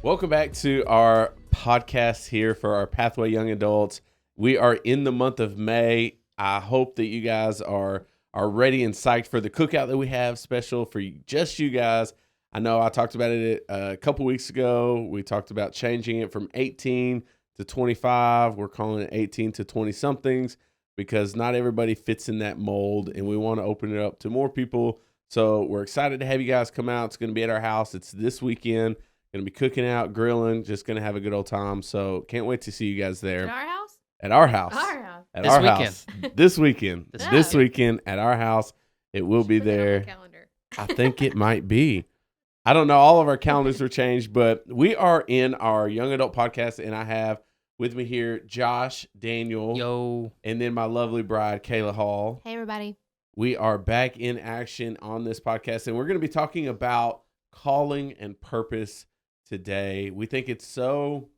Welcome back to our podcast here for our Pathway Young Adults. We are in the month of May. I hope that you guys are ready and psyched for the cookout that we have special for just you guys. I know I talked about it a couple weeks ago. We talked about changing it from 18 to 25. We're calling it 18 to 20-somethings because not everybody fits in that mold, and we want to open it up to more people. So we're excited to have you guys come out. It's going to be at our house. It's this weekend. Going to be cooking out, grilling, just going to have a good old time. So can't wait to see you guys there. At our house? At our house. Our house. At This our weekend. house. This weekend. No. This weekend at our house. It will be Put that on the there. calendar. I think it might be. I don't know. All of our calendars are changed, but we are in our young adult podcast, and I have with me here Josh, Daniel, Yo. and then my lovely bride, Kayla Hall. Hey, everybody. We are back in action on this podcast, and we're going to be talking about calling and purpose today. We think it's so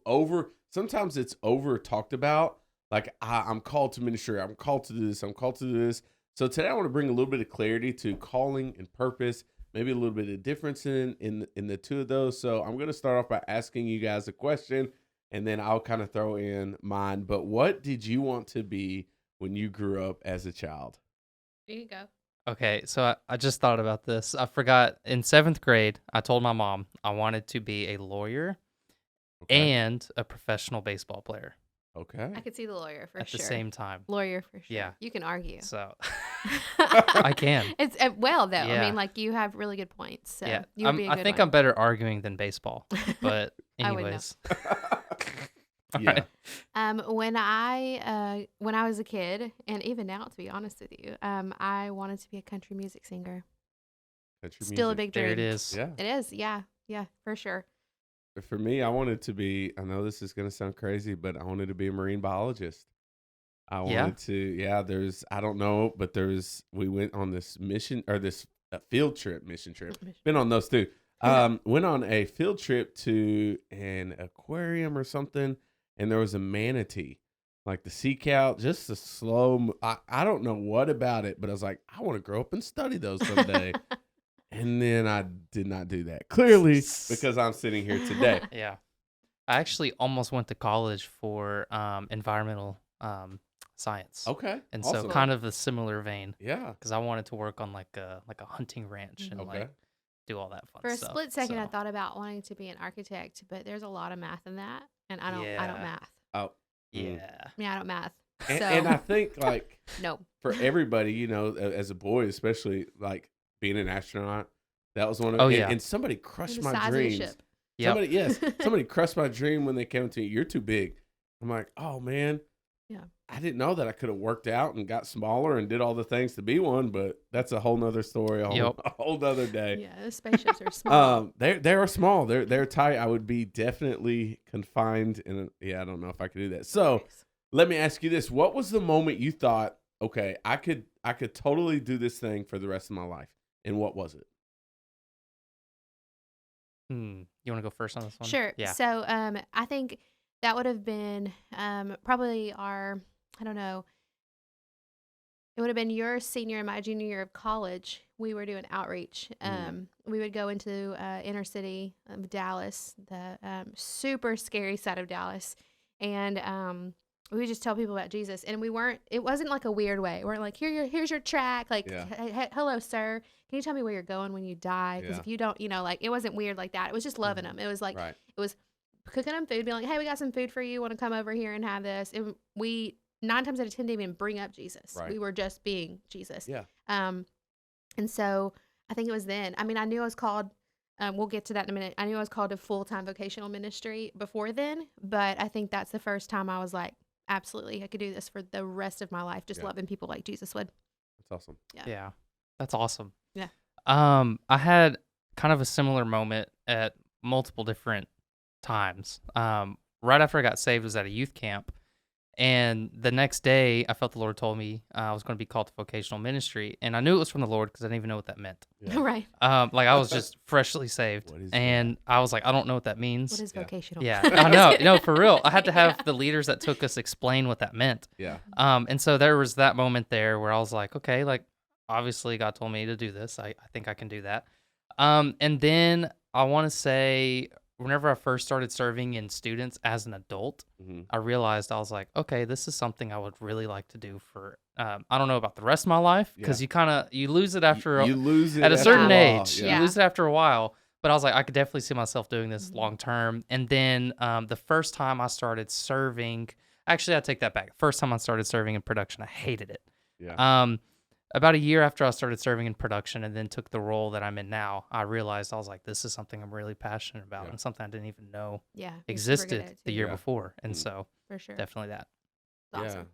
over. Sometimes it's over talked about. Like, I'm called to ministry. I'm called to do this. I'm called to do this. So today I want to bring a little bit of clarity to calling and purpose, maybe a little bit of difference in the two of those. So I'm going to start off by asking you guys a question, and then I'll kind of throw in mine. But what did you want to be when you grew up as a child? You can go. Okay, so I just thought about this. I forgot in 7th grade, I told my mom I wanted to be a lawyer Okay. and a professional baseball player Okay. I could see the lawyer for at sure. the same time. Lawyer for sure. Yeah. You can argue. So I can. It's well though. I Yeah. mean, like you have really good points. So Yeah, you would be a I good think one. I'm better arguing than baseball. But I would know. anyways, Yeah. Alright. When I was a kid, and even now, to be honest with you, I wanted to be a country music singer. Country Still a music. big dream. There it is. Yeah. It is. Yeah. Yeah. For sure. For me, I wanted to be, I know this is going to sound crazy, but I wanted to be a marine biologist. I Yeah? wanted to, I don't know, but we went on this mission or this field trip, mission trip. Been on those too. Went on a field trip to an aquarium or something, and there was a manatee, like the sea cow, just a slow, I don't know what about it, but I was like, I want to grow up and study those someday. And then I did not do that, clearly, because I'm sitting here today. Yeah. I actually almost went to college for environmental science. Okay. And awesome. so kind of a similar vein Yeah. because I wanted to work on like a hunting ranch and Okay. like do all that fun For a stuff. split second, I So, thought about wanting to be an architect, but there's a lot of math in that, and I don't Yeah. math. Oh. yeah. Yeah, I don't math. And, So and I think, like, no. for everybody, as a boy, especially, like, being an astronaut, that was one of Oh, and, yeah. and somebody crushed The my size dreams. of the ship. Yep. Somebody crushed my dream when they came to me. You're too big. I'm like, oh, man. Yeah. I didn't know that I could have worked out and got smaller and did all the things to be one, but that's a whole nother story, Yep. a whole nother day. Yeah, the spaceships are small. They are small. They're tight. I would be definitely confined in. I don't know if I could do that. So let me ask you this: what was the moment you thought, okay, I could totally do this thing for the rest of my life, and what was it? You want to go first on this one? Sure. Yeah. So I think that would have been probably I don't know, it would have been your senior and my junior year of college. We were doing outreach. We would go into inner city of Dallas, the super scary side of Dallas. And we would just tell people about Jesus. And it wasn't like a weird way. We're like, here's your track. Like, Yeah. hello, sir. Can you tell me where you're going when you die? Because Yeah. if you don't, like, it wasn't weird like that. It was just loving them. It was like, Right. it was cooking them food, being like, hey, we got some food for you. Want to come over here and have this? And we 9 times out of 10 didn't even bring up Jesus. Right. We were just being Jesus. Yeah. And so I think it was then. I mean, I knew I was called. We'll get to that in a minute. I knew I was called to full-time vocational ministry before then, but I think that's the first time I was like, absolutely, I could do this for the rest of my life, just Yeah. loving people like Jesus would. That's awesome. Yeah. That's awesome. Yeah. I had kind of a similar moment at multiple different times. Right after I got saved was at a youth camp. And the next day, I felt the Lord told me I was going to be called to vocational ministry. And I knew it was from the Lord because I didn't even know what that meant. Yeah. Right. Like I was just freshly saved. What is And I was like, I don't know what that means. What is Yeah. vocational? Yeah, I know. No, for real. I had to have the leaders that took us explain what that meant. Yeah. And so there was that moment there where I was like, okay, like obviously God told me to do this. I think I can do that. And then I want to say whenever I first started serving in students as an adult, Mhm. I realized I was like, okay, this is something I would really like to do for. I don't know about the rest of my life because you lose it after You lose it at a after certain a while. age. Yeah. You lose it after a while. But I was like, I could definitely see myself doing this Mhm. long term. And then the first time I started serving, actually, I take that back. First time I started serving in production, I hated it. Yeah. About a year after I started serving in production and then took the role that I'm in now, I realized I was like, this is something I'm really passionate about Yeah. and something I didn't even know Yeah. You're super good existed at it the too. year Yeah. before. And Mm. so For sure. definitely that. It's Yeah. awesome.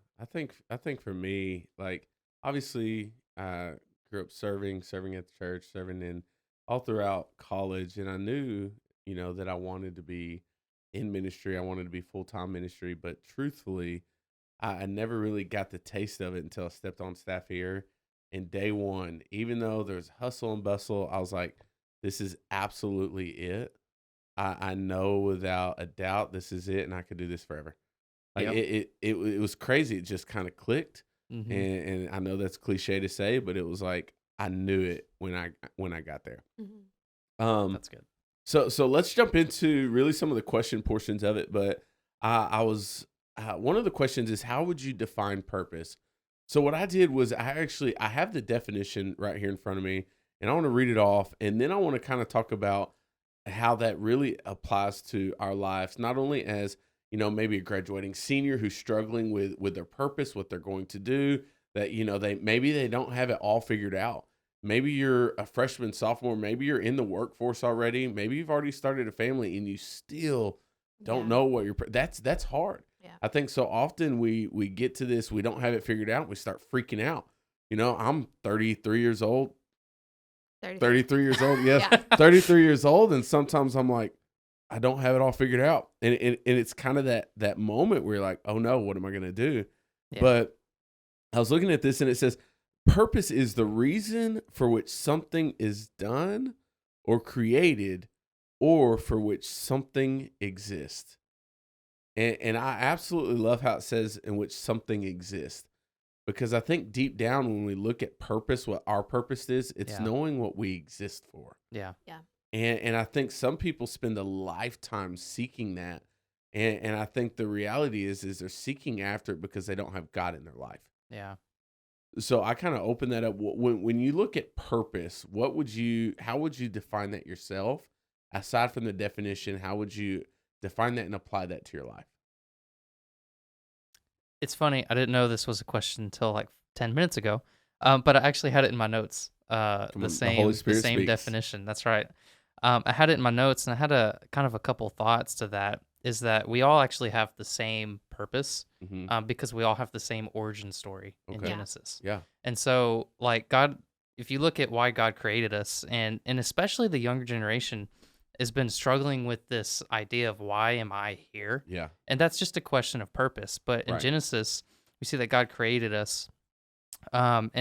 I think for me, like obviously I grew up serving at the church, serving in all throughout college, and I knew, that I wanted to be in ministry. I wanted to be full-time ministry, but truthfully, I never really got the taste of it until I stepped on staff here. And day one, even though there's hustle and bustle, I was like, this is absolutely it. I know without a doubt this is it, and I could do this forever. Like Yep. it was crazy. It just kind of clicked, Mm-hmm. and I know that's cliche to say, but it was like I knew it when I got there. Mhm. That's good. So let's jump into really some of the question portions of it. But I was one of the questions is how would you define purpose? So what I did was I have the definition right here in front of me, and I want to read it off, and then I want to kind of talk about how that really applies to our lives, not only as maybe a graduating senior who's struggling with their purpose, what they're going to do, that they don't have it all figured out. Maybe you're a freshman, sophomore, maybe you're in the workforce already, maybe you've already started a family and you still don't Yeah. know what that's hard. Yeah. I think so often we get to this, we don't have it figured out, we start freaking out. I'm 33 years old. 33 years old, yes. Yeah. 33 years old, and sometimes I'm like, I don't have it all figured out. And it's kind of that moment where you're like, oh no, what am I gonna do? Yeah. But I was looking at this and it says, purpose is the reason for which something is done or created or for which something exists. And I absolutely love how it says in which something exists. Because I think deep down when we look at purpose, what our purpose is, it's Yeah. knowing what we exist for. Yeah. And I think some people spend a lifetime seeking that. And I think the reality is they're seeking after it because they don't have God in their life. Yeah. So I kind of open that up. When you look at purpose, how would you define that yourself? Aside from the definition, how would you define that and apply that to your life? It's funny. I didn't know this was a question until like 10 minutes ago. But I actually had it in my notes. Come on, The the Holy same Spirit speaks. definition. That's right. I had it in my notes and I had a kind of a couple thoughts to that is that we all actually have the same purpose Mm-hmm. because we all have the same origin story in Okay. Yeah. Genesis. Yeah. And so like God, if you look at why God created us and especially the younger generation has been struggling with this idea of why am I here? Yeah. And that's just a question of purpose. But in Right. Genesis, we see that God created us. And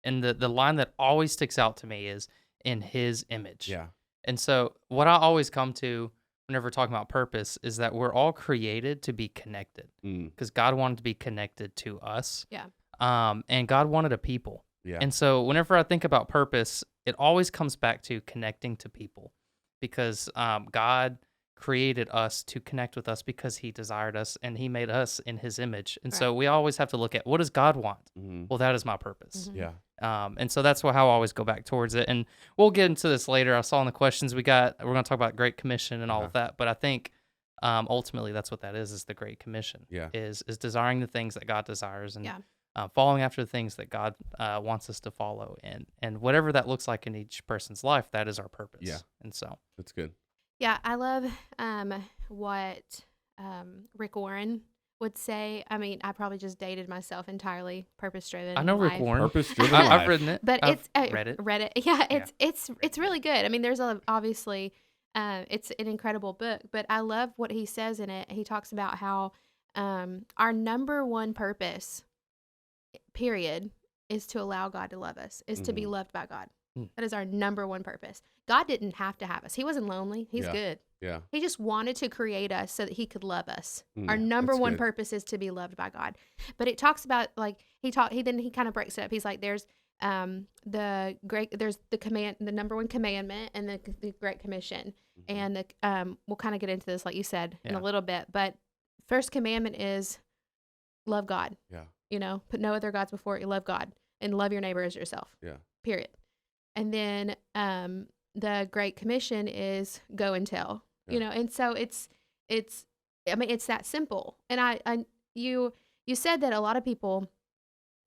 the line that always sticks out to me is in his image. Yeah. And so what I always come to whenever we're talking about purpose is that we're all created to be connected Mm. because God wanted to be connected to us. Yeah. And God wanted a people. Yeah. And so whenever I think about purpose, it always comes back to connecting to people because God created us to connect with us because he desired us and he made us in his image. And so we always have to look at what does God want? Mm-hmm. Well, that is my purpose. Mhm. Yeah. And so that's how I always go back towards it. And we'll get into this later. I saw in the questions we're going to talk about Great Commission and all of that. But I think ultimately that's what that is the Great Commission. Yeah. Is desiring the things that God desires and Yeah. Following after the things that God wants us to follow. And whatever that looks like in each person's life, that is our purpose. Yeah. And so. That's good. Yeah, I love what Rick Warren would say. I mean, I probably just dated myself entirely. Purpose driven. I know Rick Warren. Purpose-driven I've life. written it. But I've it's read it. Read it. Yeah, it's really good. I mean, there's obviously it's an incredible book, but I love what he says in it. He talks about how our number one purpose, period, is to allow God to love us, is to be Mhm. loved by God. Mm. That is our number one purpose. God didn't have to have us. He wasn't lonely. He's Yeah. good. Yeah. He just wanted to create us so that he could love us. Our Mm, number that's one good. purpose is to be loved by God. But it talks about like he kind of breaks it up. He's like there's there's the number one commandment and the Great Commission. And we'll kind of get into this, like you said, in a little bit. But first commandment is love God. Yeah. Put no other gods before you. Love God and love your neighbor as yourself. Yeah. Period. And then the Great Commission is go and tell. And so it's that simple. And you said that a lot of people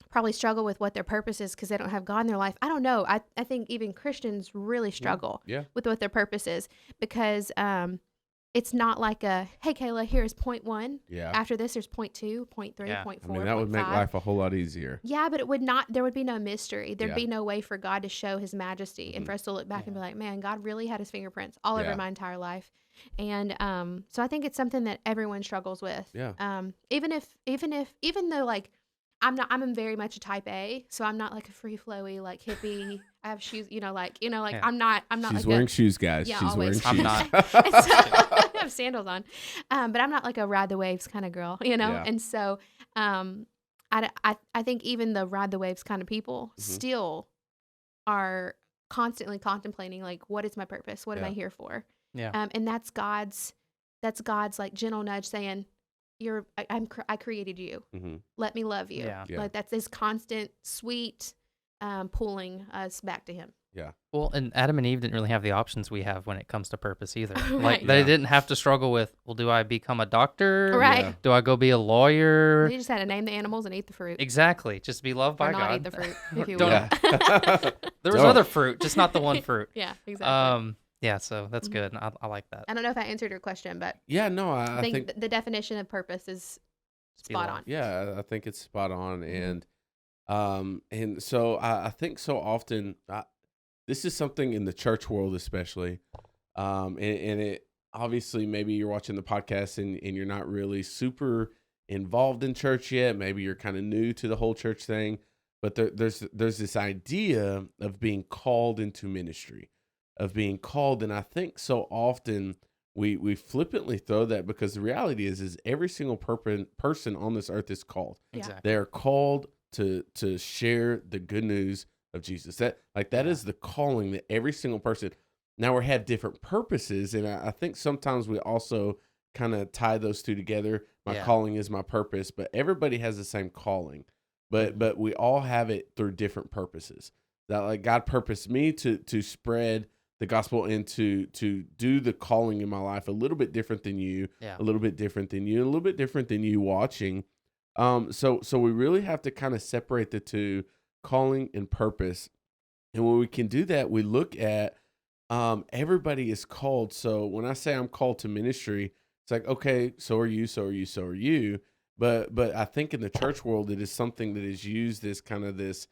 probably struggle with what their purpose is because they don't have God in their life. I don't know. I think even Christians really struggle with what their purpose is because it's not like hey, Kayla, here's point 1. Yeah. After this, there's point 2, point 3, point 4, that would make life a whole lot easier. Yeah, but there would be no mystery. There'd be no way for God to show his majesty and for us to look back and be like, man, God really had his fingerprints all over my entire life. And so I think it's something that everyone struggles with. Yeah. Even though like I'm very much a type A, so I'm not like a free flowy like hippie. I have shoes, I'm not She's like wearing shoes, guys. Yeah, She's always. wearing shoes. I'm not. I have sandals on, but I'm not like a ride the waves kind of girl, Yeah. And so I think even the ride the waves kind of people still are constantly contemplating like, what is my purpose? What am I here for? Yeah. And that's God's like gentle nudge saying, I created you. Let me love you. Yeah. Like that's this constant sweet pulling us back to him. Yeah. Well, and Adam and Eve didn't really have the options we have when it comes to purpose either. Right. Like they didn't have to struggle with, well, do I become a doctor? Right. Yeah. Do I go be a lawyer? You just had to name the animals and eat the fruit. Exactly. Just be loved by Or not God. eat the fruit, if you Don't- will. There was other fruit, just not the one fruit. Yeah, exactly. Yeah, so that's good. I like that. I don't know if I answered your question, but Yeah, no, I think the definition of purpose is spot on. Yeah, I think it's spot on, and so I think so often this is something in the church world, especially, and it obviously maybe you're watching the podcast and you're not really super involved in church yet. Maybe you're kind of new to the whole church thing, but there's this idea of being called into ministry, of being called, and I think so often we flippantly throw that because the reality is every single person on this earth is called. Exactly. They are called to share the good news of Jesus. That is the calling that every single person. Now we have different purposes, and I think sometimes we also kind of tie those two together. My calling is my purpose, but everybody has the same calling, but we all have it through different purposes. That like God purposed me to spread the gospel and to do the calling in my life a little bit different than you, a little bit different than you, a little bit different than you watching. So we really have to kind of separate the two, calling and purpose. And when we can do that, we look at everybody is called. So when I say I'm called to ministry, it's like, okay, so are you, so are you, so are you. But I think in the church world, it is something that is used as kind of this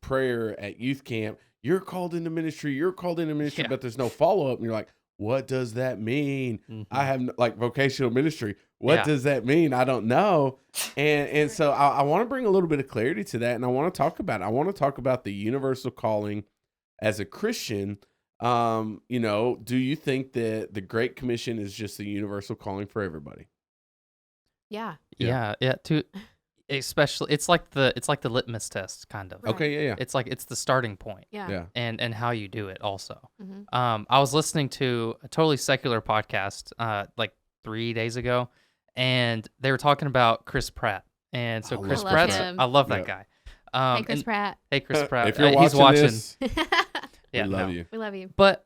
prayer at youth camp. You're called into ministry. You're called into ministry, but there's no follow up. And you're like, what does that mean? I have like vocational ministry. What does that mean? I don't know. And so I want to bring a little bit of clarity to that. And I want to talk about it. I want to talk about the universal calling as a Christian. Do you think that the Great Commission is just the universal calling for everybody? Yeah. Especially it's like the litmus test kind of. Right. Okay, yeah. It's the starting point. Yeah. And how you do it also. Mm-hmm. I was listening to a totally secular podcast like 3 days ago, and they were talking about Chris Pratt. And so Chris Pratt's I love that guy. Hey Chris Pratt. Hey Chris Pratt. If you're he's watching. this, we love you. We love you. But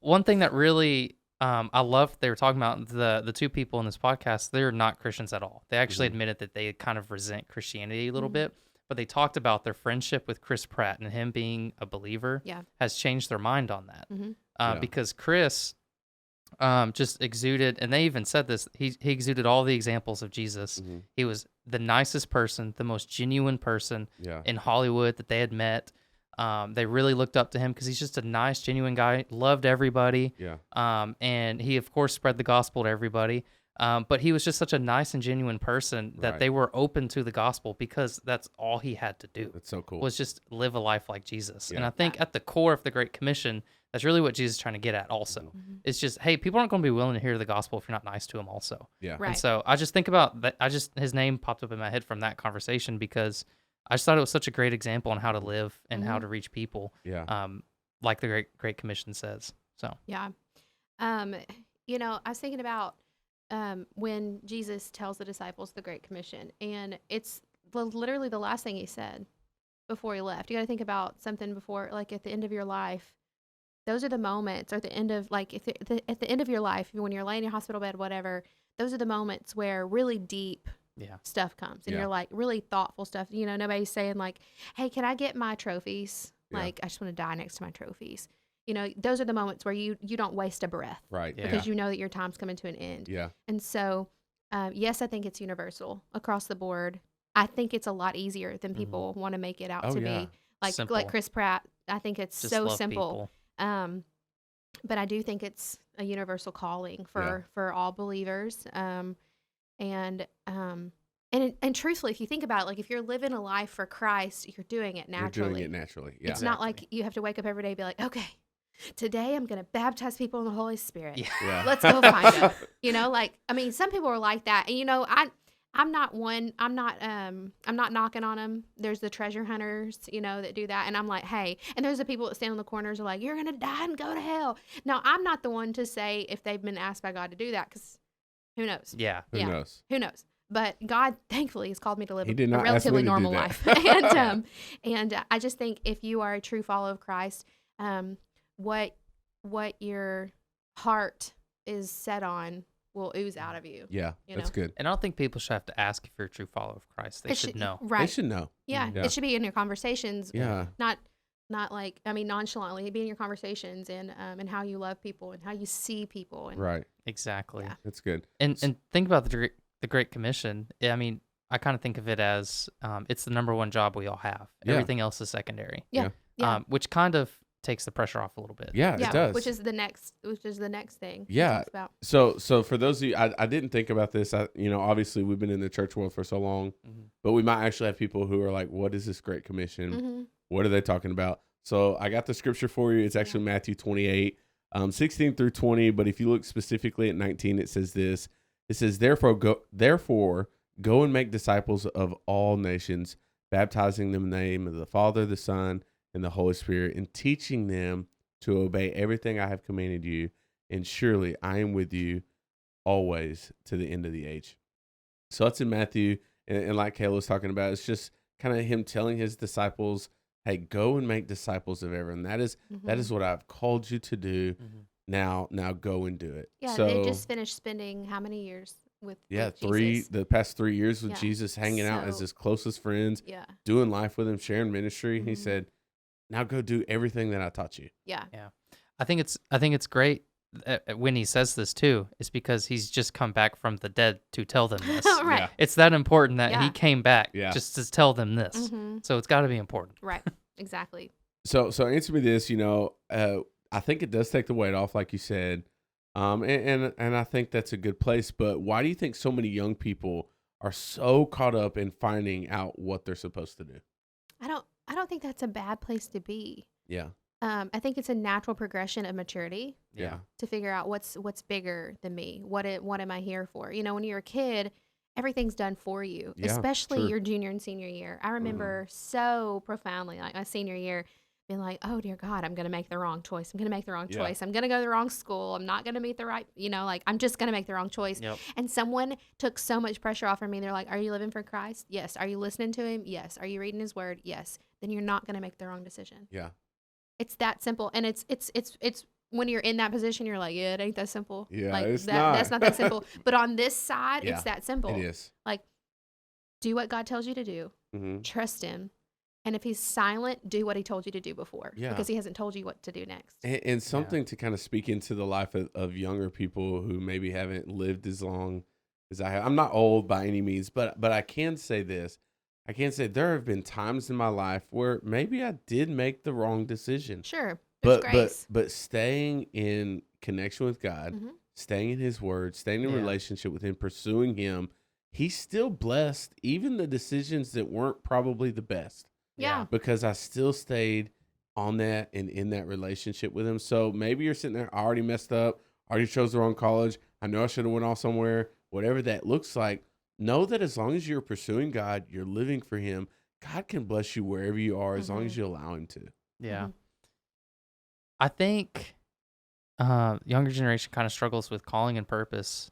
one thing that really I love they were talking about the two people in this podcast, they're not Christians at all. They actually admitted that they kind of resent Christianity a little bit, but they talked about their friendship with Chris Pratt and him being a believer has changed their mind on that. Because Chris just exuded, and they even said this, he exuded all the examples of Jesus. He was the nicest person, the most genuine person in Hollywood that they had met. They really looked up to him because he's just a nice, genuine guy, loved everybody. And he, of course, spread the gospel to everybody. But he was just such a nice and genuine person that they were open to the gospel because that's all he had to do. That's so cool. Was just live a life like Jesus. And I think at the core of the Great Commission, that's really what Jesus is trying to get at also. It's just, hey, people aren't going to be willing to hear the gospel if you're not nice to them also. Yeah. Right. And so I just think about that. His name popped up in my head from that conversation because I just thought it was such a great example on how to live and how to reach people. Yeah. Like the Great Commission says. So Yeah. You know, I was thinking about when Jesus tells the disciples the Great Commission, and it's literally the last thing he said before he left. You got to think about something before, like at the end of your life. Those are the moments, or at the end of, like, at the end of your life, when you're laying in your hospital bed, whatever, those are the moments where really deep stuff comes, and you're like really thoughtful stuff. You know, nobody's saying like, "Hey, can I get my trophies?" Like, I just want to die next to my trophies. You know, those are the moments where you don't waste a breath, Right. Because you know that your time's coming to an end. Yeah. And so, yes, I think it's universal across the board. I think it's a lot easier than people want to make it out to be. Like Simple. like Chris Pratt, I think it's just so love simple. people. But I do think it's a universal calling for all believers. And truthfully, if you think about it, like if you're living a life for Christ, you're doing it naturally. You're doing it naturally. Yeah. It's not like you have to wake up every day and be like, okay, today I'm going to baptize people in the Holy Spirit. Yeah. Let's go find them. You know, like, I mean, some people are like that. And, you know, I'm not knocking on them. There's the treasure hunters, you know, that do that. And I'm like, hey, and there's the people that stand on the corners are like, you're going to die and go to hell. Now, I'm not the one to say if they've been asked by God to do that, because who knows? Yeah. Who knows? Who knows? But God, thankfully, has called me to live He did not a relatively ask me to do normal that. life. And I just think if you are a true follower of Christ, what your heart is set on will ooze out of you. Yeah, you that's know? good. And I don't think people should have to ask if you're a true follower of Christ. They should know. Right. They should know. Yeah, Yeah. it should be in your conversations. Yeah. Not like, I mean, nonchalantly. It'd be in your conversations and how you love people and how you see people. And, Right. Exactly. Yeah. That's good. And think about the Great Commission. I mean, I kind of think of it as it's the number one job we all have. Yeah. Everything else is secondary. Yeah. Yeah. Which kind of takes the pressure off a little bit. Yeah, it does. Which is the next thing. Yeah. Talks about. So for those of you, I didn't think about this. Obviously we've been in the church world for so long, but we might actually have people who are like, what is this Great Commission? Mm-hmm. What are they talking about? So I got the scripture for you. It's actually Matthew 28, 16 through 20. But if you look specifically at 19, it says this. It says, therefore go and make disciples of all nations, baptizing them in the name of the Father, the Son, and the Holy Spirit, and teaching them to obey everything I have commanded you. And surely I am with you always to the end of the age. So that's in Matthew. And like Kayla was talking about, it's just kind of him telling his disciples, hey, go and make disciples of everyone. That is what I've called you to do. Now go and do it. Yeah, so, they just finished spending how many years with Jesus? the past 3 years with Jesus, hanging out as his closest friends, doing life with him, sharing ministry. He said, now go do everything that I taught you. Yeah. I think it's great when he says this too. It's because he's just come back from the dead to tell them this. Right. Yeah. It's that important that he came back just to tell them this. Mm-hmm. So it's got to be important. Right. Exactly. So answer me this. I think it does take the weight off, like you said, and I think that's a good place. But why do you think so many young people are so caught up in finding out what they're supposed to do? I don't think that's a bad place to be. Yeah. I think it's a natural progression of maturity. Yeah. To figure out what's bigger than me. What am I here for? You know, when you're a kid, everything's done for you, especially your junior and senior year. I remember so profoundly, like my senior year, being like, oh dear God, I'm going to make the wrong choice. I'm going to make the wrong choice. I'm going to go to the wrong school. I'm not going to meet the right, like I'm just going to make the wrong choice. Yep. And someone took so much pressure off of me. They're like, are you living for Christ? Yes. Are you listening to him? Yes. Are you reading his word? Yes. Then you're not going to make the wrong decision. Yeah. It's that simple. And it's when you're in that position, you're like, yeah, it ain't that simple. Yeah, like, it's that's not that simple. But on this side, Yeah, it's that simple. It is. Like, do what God tells you to do. Mm-hmm. Trust him. And if he's silent, do what he told you to do before. Yeah. Because he hasn't told you what to do next. And something to kind of speak into the life of younger people who maybe haven't lived as long as I have. I'm not old by any means, but I can say this. I can say there have been times in my life where maybe I did make the wrong decision. Sure. There's grace. But staying in connection with God, staying in his word, staying in relationship with him, pursuing him, he's still blessed even the decisions that weren't probably the best. Yeah. Because I still stayed on that and in that relationship with him. So maybe you're sitting there, I already messed up, already chose the wrong college. I know I should have went off somewhere, whatever that looks like. Know that as long as you're pursuing God, you're living for him, God can bless you wherever you are as long as you allow him to. Yeah. I think younger generation kind of struggles with calling and purpose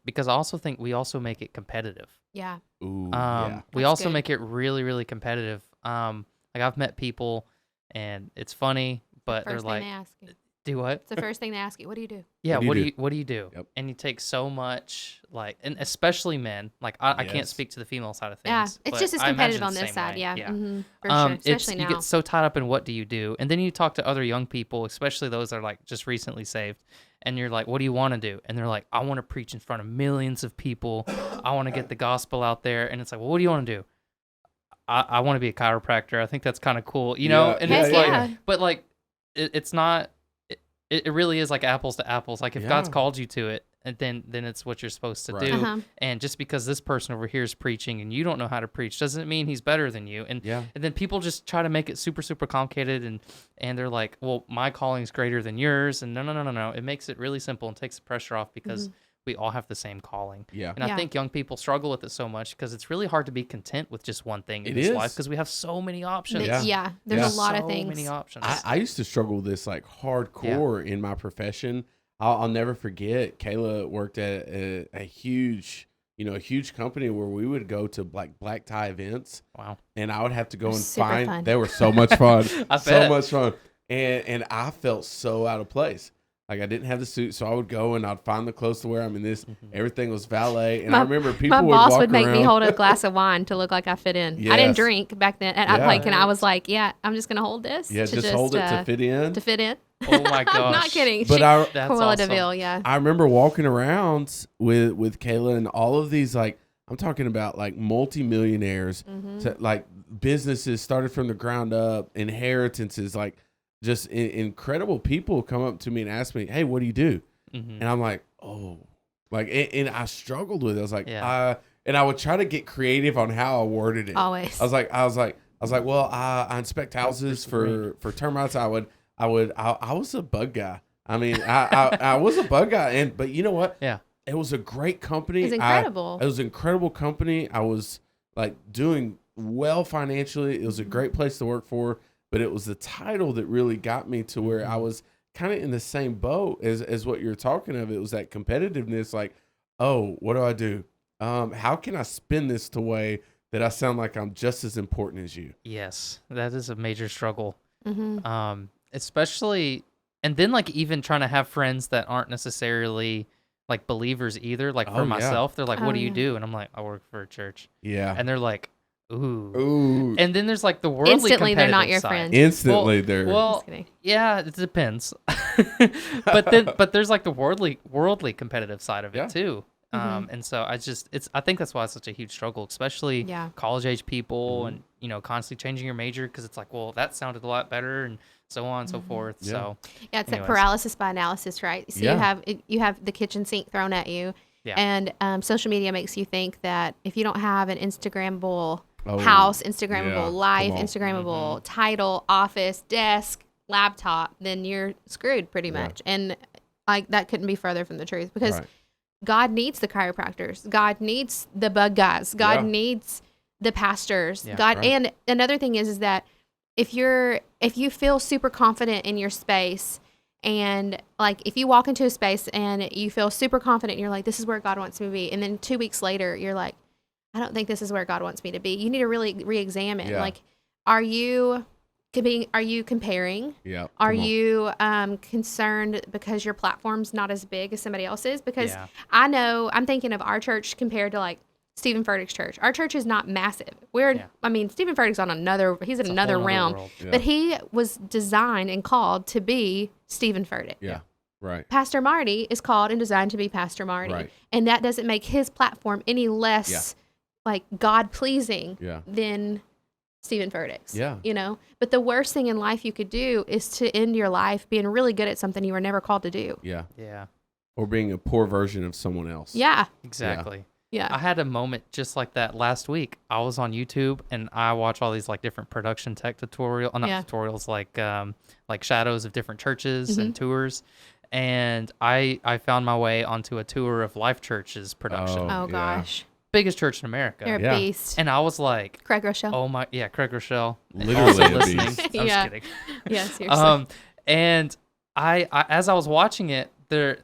because I also think we also make it competitive. Yeah. Ooh, We That's also good. make it really, really competitive. Like I've met people, and it's funny, but they're First thing like, they ask you. "Do what?" It's the first thing they ask you. What do you do? Yeah, What do you what do you do? Yep. And you take so much, like, and especially men. Like, I can't Yes. speak to the female side of Yeah, things. it's but just as I imagine competitive on the this same side. way. Yeah, for sure. It's Especially you now. get so tied up in what do you do, and then you talk to other young people, especially those that are like just recently saved, and you're like, "What do you want to do?" And they're like, "I want to preach in front of millions of people. I want to get the gospel out there." And it's like, "Well, what do you want to do?" I want to be a chiropractor. I think that's kind of cool, you know. And Heck it's like, yeah. but like, it's not. It really is like apples to apples. Like if God's Yeah. called you to it, and then it's what you're supposed to Right. do. Uh-huh. And just because this person over here is preaching and you don't know how to preach doesn't mean he's better than you. And then people just try to make it super super complicated, and they're like, well, my calling is greater than yours. And no. It makes it really simple and takes the pressure off because we all have the same calling. Yeah. And I think young people struggle with it so much because it's really hard to be content with just one thing in this life because we have so many options. Yeah. There's a lot of things. So many options. I used to struggle with this like hardcore in my profession. I'll never forget. Kayla worked at a huge, a huge company where we would go to black tie events. Wow. And I would have to go and Super find. fun. They were so much fun. bet. Much fun. And I felt so out of place. Like I didn't have the suit, so I would go and I'd find the clothes to wear. I mean, everything was valet, and I remember people My would boss walk would make me around. hold a glass of wine to look like I fit in. I didn't drink back then, and I was like, I'm just gonna hold this. Yeah, to just hold it to fit in. To fit in. Oh my gosh. I'm not kidding. But that's Cruella awesome. DeVille, yeah. I remember walking around with Kayla and all of these, like, I'm talking about like multimillionaires, like businesses started from the ground up, inheritances, like just incredible people come up to me and ask me, hey, what do you do? And I'm like, oh, like, and I struggled with it. I was like, and I would try to get creative on how I worded it. Always. I was like, well, I inspect houses for termites. I was a bug guy. I mean, I was a bug guy, but you know what? Yeah. It was a great company. It's incredible. It was an incredible company. I was like doing well financially. It was a great place to work for, but it was the title that really got me to where I was kind of in the same boat as what you're talking of. It was that competitiveness, like, oh, what do I do? How can I spin this to way that I sound like I'm just as important as you? Yes, that is a major struggle. Especially, and then like even trying to have friends that aren't necessarily like believers either. Like for myself, they're like, what do you do? And I'm like, I work for a church. Yeah. And they're like, ooh. And then there's like the worldly Instantly, they're not your side. friend. Instantly, they're. Well, Just kidding. yeah, it depends. but there's like the worldly competitive side of it too. And so I think that's why it's such a huge struggle, especially college age people and, constantly changing your major because it's like, well, that sounded a lot better and so on and so forth. Yeah. So yeah, it's that paralysis by analysis, right? So you have the kitchen sink thrown at you, and social media makes you think that if you don't have an Instagrammable house, Instagrammable life, Instagrammable title, office, desk, laptop, then you're screwed pretty much. And like that couldn't be further from the truth because God needs the chiropractors. God needs the bug guys. God needs the pastors. And another thing is that if you feel super confident in your space, and like if you walk into a space and you feel super confident and you're like, this is where God wants me to be, and then 2 weeks later you're like, I don't think this is where God wants me to be, you need to really re-examine. Like, are you comparing? Yeah. Are you concerned because your platform's not as big as somebody else's? Because I'm thinking of our church compared to like Stephen Furtick's church. Our church is not massive. Stephen Furtick's he's in another realm, but he was designed and called to be Stephen Furtick. Yeah. Right. Pastor Marty is called and designed to be Pastor Marty. Right. And that doesn't make his platform any less like God pleasing than Stephen Furtick's. Yeah. But the worst thing in life you could do is to end your life being really good at something you were never called to do. Yeah. Yeah. Or being a poor version of someone else. Yeah. Exactly. Yeah. I had a moment just like that last week. I was on YouTube and I watch all these like different production tech tutorials, like shadows of different churches and tours. And I found my way onto a tour of Life Church's production. Oh gosh. biggest church in America. You're a Yeah. beast. And I was like, Craig Rochelle. oh my, yeah, Craig Rochelle. Literally also a listening. beast. I'm Yeah. just kidding. Yeah, seriously. And I, as I was watching it, there,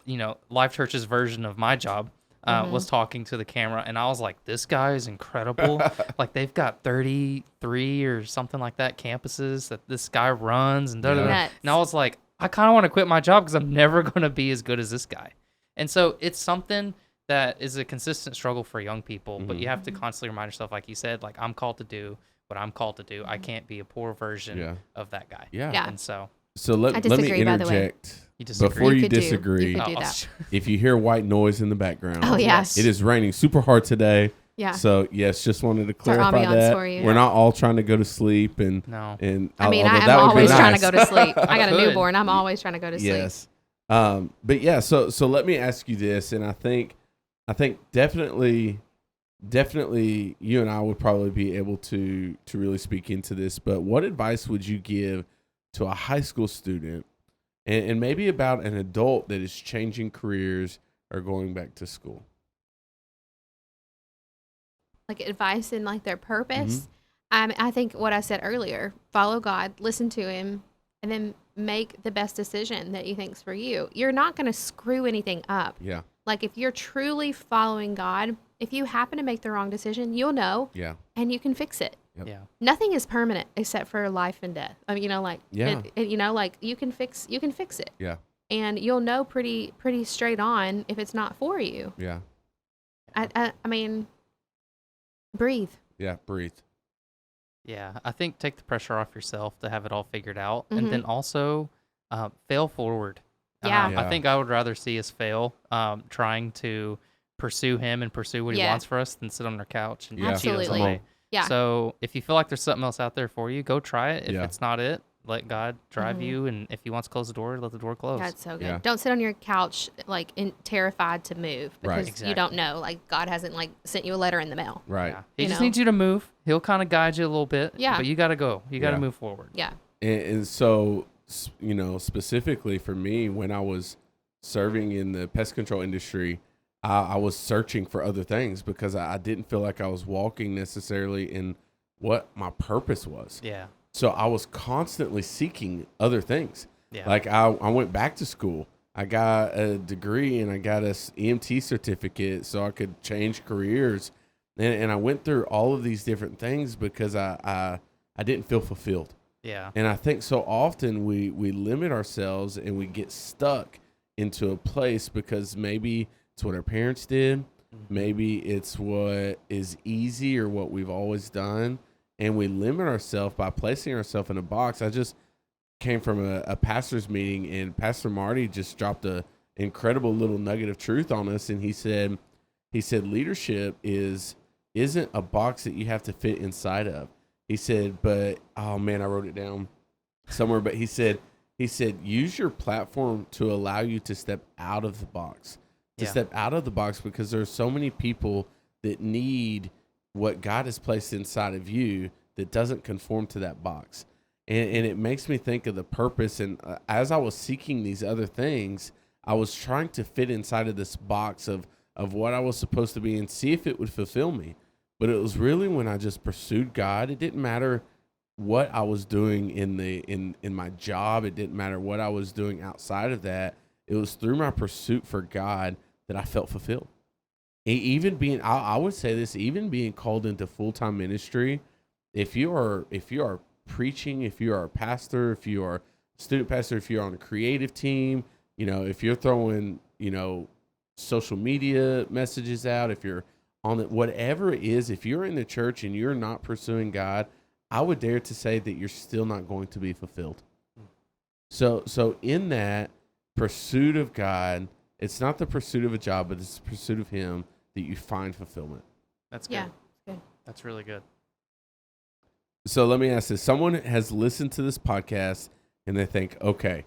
Life Church's version of my job was talking to the camera, and I was like, this guy is incredible. Like, they've got 33 or something like that campuses that this guy runs, and da-da-da. Nuts. And I was like, I kind of want to quit my job because I'm never going to be as good as this guy. And so it's something that is a consistent struggle for young people, but you have to constantly remind yourself, like you said, like, I'm called to do what I'm called to do. I can't be a poor version of that guy. Yeah. And so let me disagree, by the way. interject. you disagree. Before you could do disagree, that. if you hear white noise in the background, Oh, yes. it is raining super hard today. Yeah. So yes, just wanted to our clarify ambiance that for you. we're not all trying to go to sleep, and No. and I mean, although I am that would be always trying nice. to go to sleep. I got a Good. newborn. I'm always trying to go to sleep. Yes. But yeah, so let me ask you this, and I think definitely you and I would probably be able to really speak into this, but what advice would you give to a high school student and maybe about an adult that is changing careers or going back to school? Like advice in like their purpose. I think what I said earlier, follow God, listen to him, and then make the best decision that you think's for you. You're not going to screw anything up. Yeah. Like if you're truly following God, if you happen to make the wrong decision, you'll know Yeah. and you can fix it. Yep. Yeah. Nothing is permanent except for life and death. I mean, like Yeah. like you can fix it. Yeah. And you'll know pretty straight on if it's not for you. Yeah. I mean, breathe. Yeah. Breathe. Yeah, I think take the pressure off yourself to have it all figured out, and then also fail forward. Yeah. Yeah. I think I would rather see us fail trying to pursue him and pursue what he wants for us than sit on our couch and Yeah. cheat us Absolutely. away. Yeah. So if you feel like there's something else out there for you, go try it. If Yeah. it's not it, let God drive you, and if he wants to close the door, let the door close. That's so good. Yeah. Don't sit on your couch like terrified to move Right. because you don't know. Like God hasn't like sent you a letter in the mail. Right. Yeah. He You just know? needs you to move. He'll kind of guide you a little bit. Yeah. But you got to go. You got to Yeah. move forward. Yeah. And so, specifically for me, when I was serving in the pest control industry, I was searching for other things because I didn't feel like I was walking necessarily in what my purpose was. Yeah. So I was constantly seeking other things. Yeah. Like I went back to school. I got a degree and I got a EMT certificate so I could change careers. And I went through all of these different things because I didn't feel fulfilled. Yeah. And I think so often we limit ourselves and we get stuck into a place because maybe it's what our parents did. Maybe it's what is easy or what we've always done. And we limit ourselves by placing ourselves in a box. I just came from a pastor's meeting, and Pastor Marty just dropped a incredible little nugget of truth on us. And he said leadership isn't a box that you have to fit inside of. He said, but oh man, I wrote it down somewhere. But he said use your platform to allow you to step out of the box. Step out of the box, because there are so many people that need what God has placed inside of you that doesn't conform to that box. And it makes me think of the purpose. And as I was seeking these other things, I was trying to fit inside of this box of what I was supposed to be and see if it would fulfill me. But it was really when I just pursued God. It didn't matter what I was doing in my job. It didn't matter what I was doing outside of that. It was through my pursuit for God that I felt fulfilled. Even being, I would say this, even being called into full-time ministry, if you are preaching, if you are a pastor, if you are a student pastor, if you're on a creative team, if you're throwing, social media messages out, if you're on it, whatever it is, if you're in the church and you're not pursuing God, I would dare to say that you're still not going to be fulfilled. So in that pursuit of God, it's not the pursuit of a job, but it's the pursuit of him that you find fulfillment. That's good. Yeah. Good. That's really good. So let me ask this. Someone has listened to this podcast and they think, okay,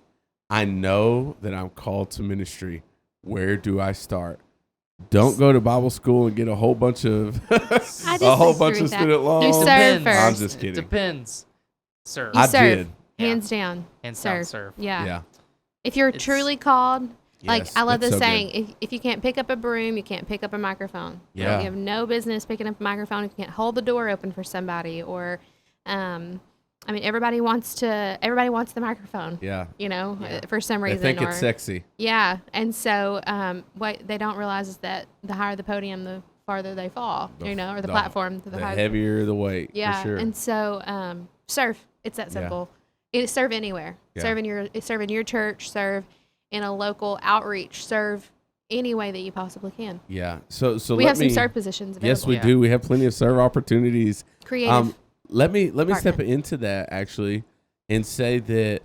I know that I'm called to ministry. Where do I start? Don't go to Bible school and get a whole bunch of student loans. You serve Depends. first. I'm just kidding. Depends. Serve. You I serve. did. Yeah. Hands down. Hands down, Serve. serve. Yeah. Yeah. If you're It's- truly called, Like, Yes, I love that's this so saying, if you can't pick up a broom, you can't pick up a microphone. Yeah. You have no business picking up a microphone if you can't hold the door open for somebody. Or, I mean, everybody wants the microphone, Yeah. for some They reason. think or, it's sexy. Yeah. And so what they don't realize is that the higher the podium, the farther they fall, or the platform. The higher heavier the weight, Yeah. for sure. And so serve. It's that simple. Serve anywhere. Yeah. Serve in your church. Serve in a local outreach. Serve any way that you possibly can. Yeah. So We have some serve positions available. Yes, we do. We have plenty of serve opportunities. Creative. Let me step department. into that actually and say that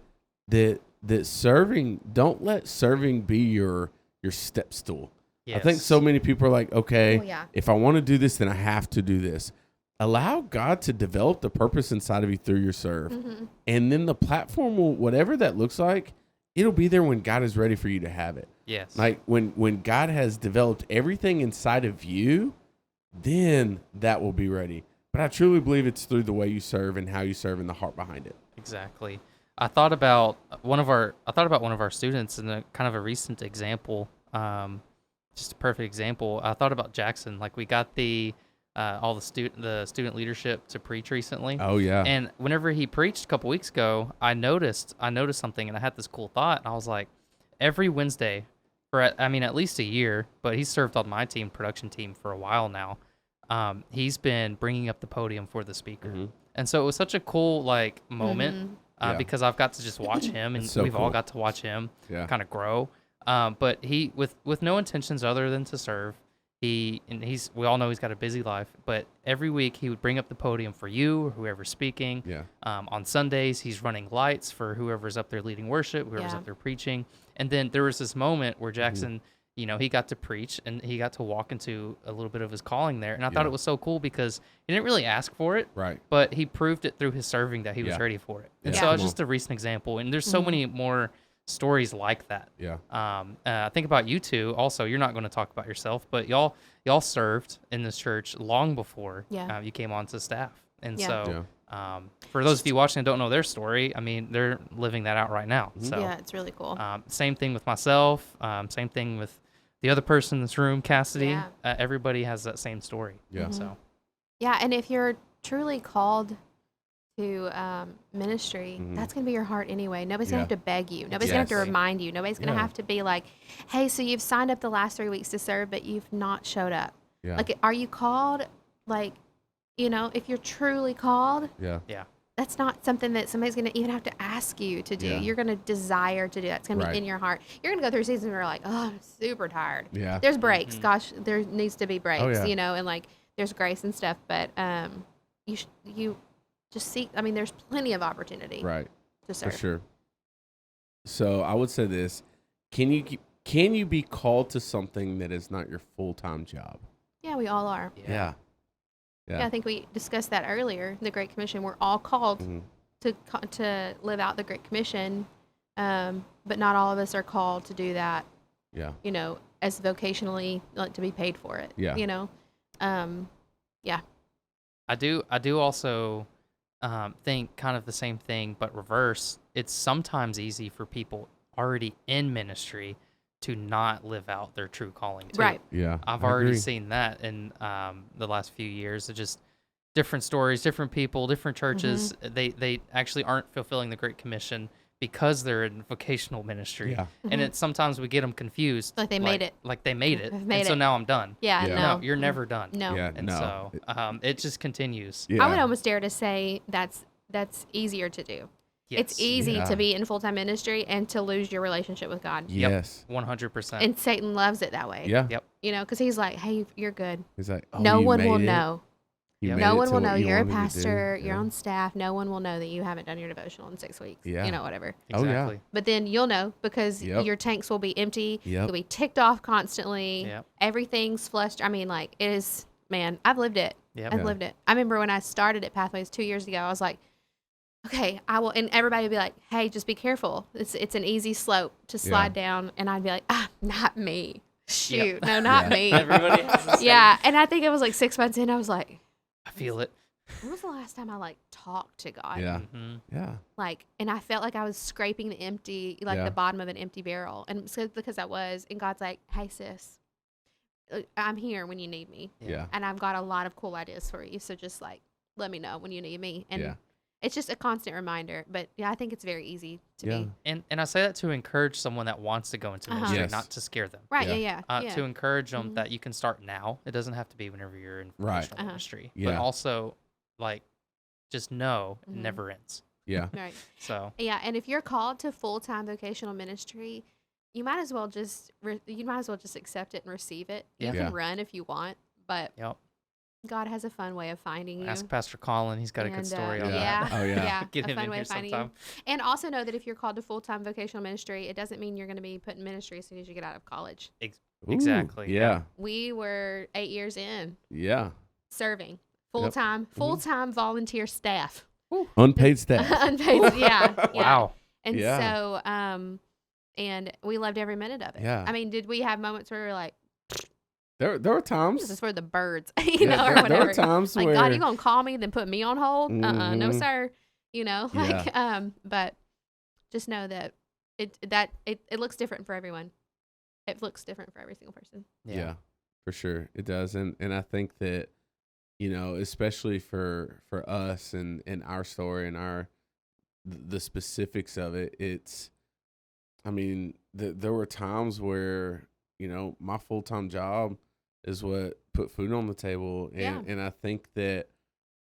serving, don't let serving be your step stool. Yes. I think so many people are like, okay, Oh, yeah. if I want to do this, then I have to do this. Allow God to develop the purpose inside of you through your serve. Mm-hmm. And then the platform will, whatever that looks like, it'll be there when God is ready for you to have it. Yes. Like when God has developed everything inside of you, then that will be ready. But I truly believe it's through the way you serve and how you serve and the heart behind it. Exactly. I thought about one of our students in a kind of a recent example. Just a perfect example. I thought about Jackson. Like, we got the student leadership to preach recently. Oh yeah. And whenever he preached a couple weeks ago, I noticed something, and I had this cool thought. And I was like, every Wednesday for at least a year, but he's served on my production team for a while now. He's been bringing up the podium for the speaker. Mm-hmm. And so it was such a cool moment Mm-hmm. Yeah. because I've got to just watch him, and so we've all cool. got to watch him Yeah. kind of grow. But he, with no intentions other than to serve, we all know he's got a busy life, but every week he would bring up the podium for you or whoever's speaking. Yeah. On Sundays, he's running lights for whoever's up there leading worship, whoever's up there preaching. And then there was this moment where Jackson, he got to preach and he got to walk into a little bit of his calling there. And I thought it was so cool because he didn't really ask for it, Right. but he proved it through his serving that he was ready for it. And so it's just a recent example. And there's so many more stories like that. Yeah. I think about you two also. You're not going to talk about yourself, but y'all served in this church long before you came onto staff. And so for those of you watching that don't know their story, I mean, they're living that out right now. So Yeah, it's really cool. same thing with myself. Same thing with the other person in this room, Cassidy. Yeah. Everybody has that same story. Yeah. So Yeah, and if you're truly called to ministry, that's going to be your heart anyway. Nobody's going to have to beg you. Nobody's going to have to Yes. remind you. Nobody's going to have to be like, hey, so you've signed up the last 3 weeks to serve, but you've not showed up. Yeah. Like, are you called? Like, if you're truly called, Yeah. that's not something that somebody's going to even have to ask you to do. Yeah. You're going to desire to do that. It's going to Right. be in your heart. You're going to go through seasons where you're like, oh, I'm super tired. Yeah. There's breaks. Gosh, there needs to be breaks, Oh, yeah. and like there's grace and stuff. But you just seek. I mean, there's plenty of opportunity Right. to For serve. sure. So I would say this: can you be called to something that is not your full-time job? Yeah, we all are. Yeah. Yeah, I think we discussed that earlier. The Great Commission. We're all called Mhm. to live out the Great Commission, but not all of us are called to do that. Yeah. As vocationally, like to be paid for it. Yeah. Yeah. I do also think kind of the same thing, but reverse. It's sometimes easy for people already in ministry to not live out their true calling too. Right. Yeah. I've I already agree. seen that in the last few years. It's just different stories, different people, different churches. They actually aren't fulfilling the Great Commission because they're in vocational ministry. Yeah. And it's sometimes we get them confused. Like they made it. Like they made it. I've made and so it. now I'm done. Yeah. Yeah. No. No, you're never done. No. Yeah. And no. so it just continues. Yeah. I would almost dare to say that's easier to do. It's easy Yeah. to be in full-time ministry and to lose your relationship with God. Yes. 100%. And Satan loves it that way. Yeah. Yep. Because he's like, hey, you're good. He's like, oh, No you one will made it? know. You Yep. made No it one to will what know you you're a wanted to do? pastor, you're Yeah. on staff. No one will know that you haven't done your devotional in 6 weeks. Yeah. Whatever. Oh, yeah. Exactly. But then you'll know because Yep. your tanks will be empty. Yep. You'll be ticked off constantly. Yep. Everything's flushed. I mean, like, it is, man, I've lived it. Yep. I've Yeah. lived it. I remember when I started at Pathways 2 years ago, I was like, okay, I will. And everybody would be like, hey, just be careful. It's an easy slope to slide down. And I'd be like, not me. Shoot. No, not Yeah. me. Everybody has the same- Yeah. And I think it was like 6 months in, I was like, I feel it. when was the last time I like talked to God? Yeah. Mhm. Yeah. Like, and I felt like I was scraping the empty, like Yeah. the bottom of an empty barrel. And so because I was, and God's like, hey, sis, I'm here when you need me. Yeah. And I've got a lot of cool ideas for you. So just like, let me know when you need me. And Yeah. it's just a constant reminder. But yeah, I think it's very easy to Yeah. be. And I say that to encourage someone that wants to go into Uh-huh. ministry, Yes. not to scare them. Right. Yeah. Yeah. To encourage them Mhm. that you can start now. It doesn't have to be whenever you're in Right. vocational Uh-huh. ministry. Yeah. But also, like, just know it Mhm. never ends. Yeah. Right. So, Yeah. And if you're called to full-time vocational ministry, you might as well just accept it and receive it. You Yeah. Yeah. can run if you want, but yep. God has a fun way of finding you. Ask Pastor Colin. He's got a good And, story on yeah. that. Oh, yeah. Yeah. Get a him fun in way here of finding sometime. you. And also know that if you're called to full-time vocational ministry, it doesn't mean you're going to be put in ministry as soon as you get out of college. Ooh, Exactly, Yeah. We were 8 years in Yeah. serving full-time volunteer staff. Unpaid staff. Unpaid, yeah. Wow. And Yeah. so, and we loved every minute of it. Yeah. I mean, did we have moments where we were like, There were this times. is for the birds, or there whatever. were times Like, where God, you gonna call me, then put me on hold? No, Mhm. sir. Like, but just know that it looks different for everyone. It looks different for every single person. Yeah, for sure it does, and I think that especially for us and our story and the specifics of it, it's I mean there were times where my full-time job is what put food on the table, and I think that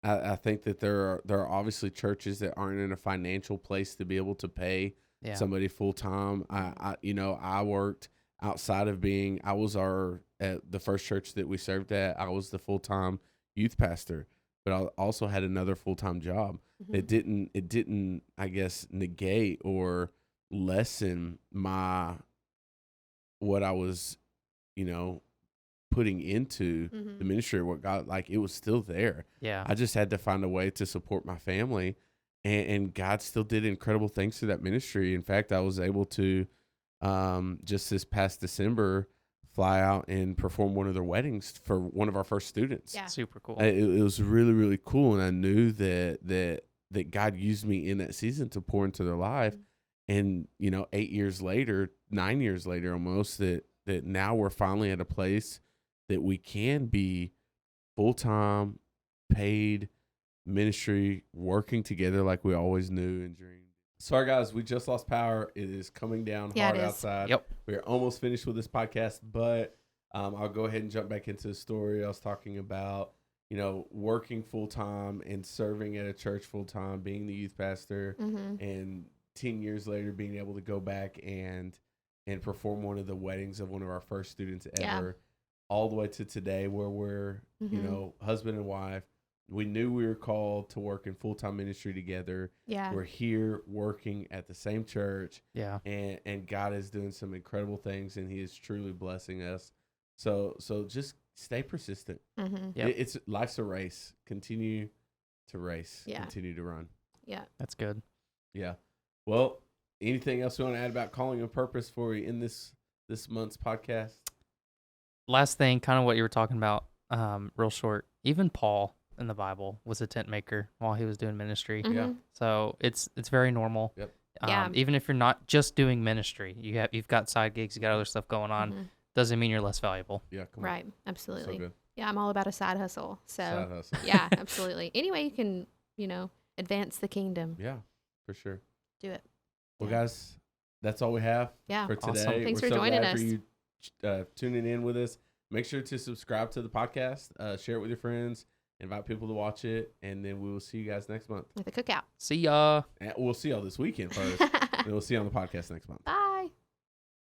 I think that there are obviously churches that aren't in a financial place to be able to pay Yeah. somebody full time. I worked outside of I was at the first church that we served at. I was the full time youth pastor, but I also had another full time job. Mhm. It didn't I guess negate or lessen what I was putting into Mhm. the ministry, what God, like, it was still there. Yeah. I just had to find a way to support my family, and God still did incredible things through that ministry. In fact, I was able to just this past December fly out and perform one of their weddings for one of our first students. Yeah. Super cool. It was really, really cool, and I knew that God used me in that season to pour into their life. Mhm. And 8 years later, 9 years later almost, that now we're finally at a place that we can be full-time, paid ministry, working together like we always knew and dreamed. Sorry, guys, we just lost power. It is coming down Yeah, hard it is. outside. Yep. We're almost finished with this podcast, but I'll go ahead and jump back into the story. I was talking about, working full-time and serving at a church full-time, being the youth pastor, Mhm. and 10 years later being able to go back and perform one of the weddings of one of our first students ever, all the way to today where we're, Mhm. husband and wife. We knew we were called to work in full-time ministry together. Yeah. We're here working at the same church, Yeah. and God is doing some incredible things, and he is truly blessing us. So just stay persistent. Mhm. Yep. It's life's a race. Continue to race. Yeah. Continue to run. Yeah. That's good. Yeah. Well, anything else you want to add about calling and purpose for you in this month's podcast? Last thing, kind of what you were talking about, real short. Even Paul in the Bible was a tent maker while he was doing ministry. Mhm. Yeah. So it's very normal. Yep. Yeah. Even if you're not just doing ministry, you've got side gigs, you got other stuff going on. Mhm. Doesn't mean you're less valuable. Yeah. Come Right. on. Absolutely. So good. Yeah, I'm all about a side hustle. So Side hustle. yeah, absolutely. Any way you can, advance the kingdom, Yeah, for sure. do it. Well, Yeah. guys, that's all we have Yeah. for today. Awesome. Thanks We're for so joining glad us. for you tuning in with us. Make sure to subscribe to the podcast, share it with your friends, invite people to watch it, and then we will see you guys next month. With a cookout. See ya. And we'll see y'all this weekend first, and we'll see you on the podcast next month. Bye.